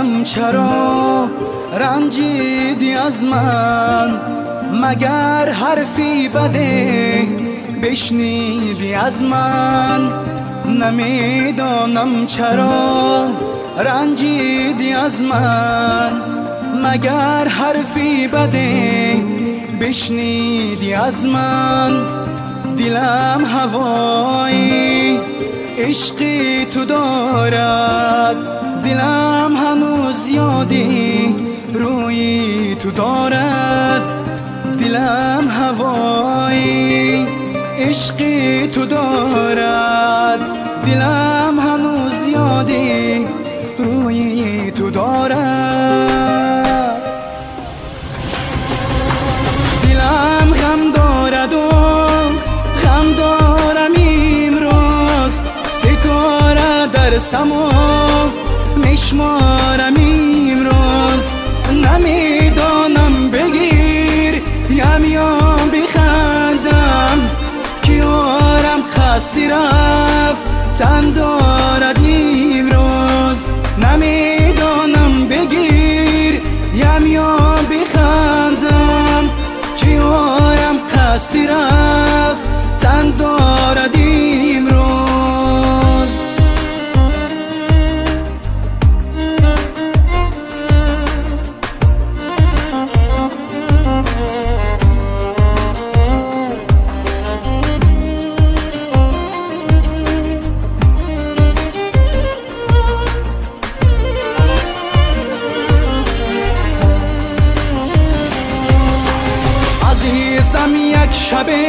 نمیدانم چرا رنجیدی از من، مگر حرفی بده بشنیدی از من. نمیدانم چرا رنجیدی از من، مگر حرفی بده بشنیدی از من. دلم هوای عشقی تو دارد، دلم هنوز یادی روی تو دارد. دلم هوای عشقی تو دارد، دلم هنوز یادی روی تو دارد. دلم غم دارد و غم دارم امروز، ستاره در سما میشمارم امروز. نمیدانم بگیر یا بخندم، که یارم خسته رفت تن دارد امروز. نمیدانم بگیر یا بخندم، که یارم خسته رفت تن دارد امروز. عزیزم یک شبه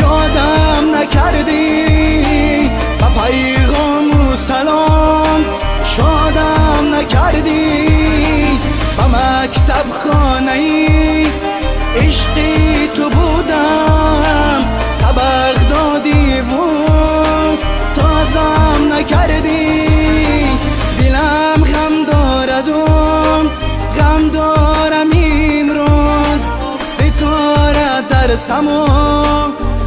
یادم نکردی، و پیغام و سلام شادم نکردی. و مکتب خانه عشقی تو بودم، سبق دادی و تازم نکردی. دلم غم دارد و غم دارم امروز، ستاره در سما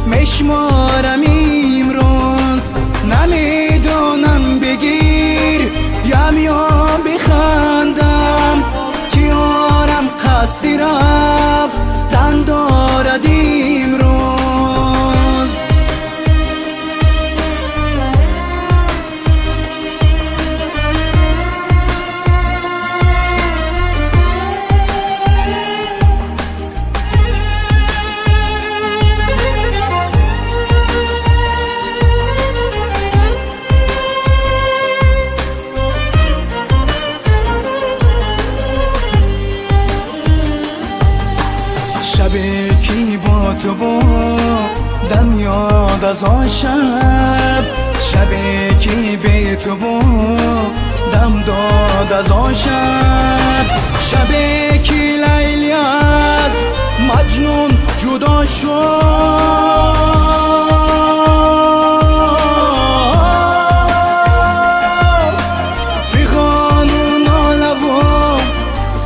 میشمارم امروز. نمیدانم بگیر یا بخندم، که یارم قصدی رفت تن دارد امروز. شبی که با تو بودم یاد از آن شب، شبی که بی تو بودم داد از آن شب. شبی که لیلی از مجنون جدا شد، فیغان و ناله و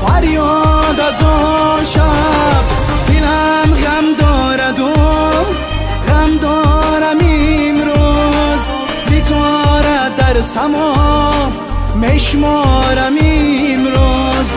فریاد از آن شب. دلم غم دارد و غم دارم امروز، ستاره در سما میشمارم امروز.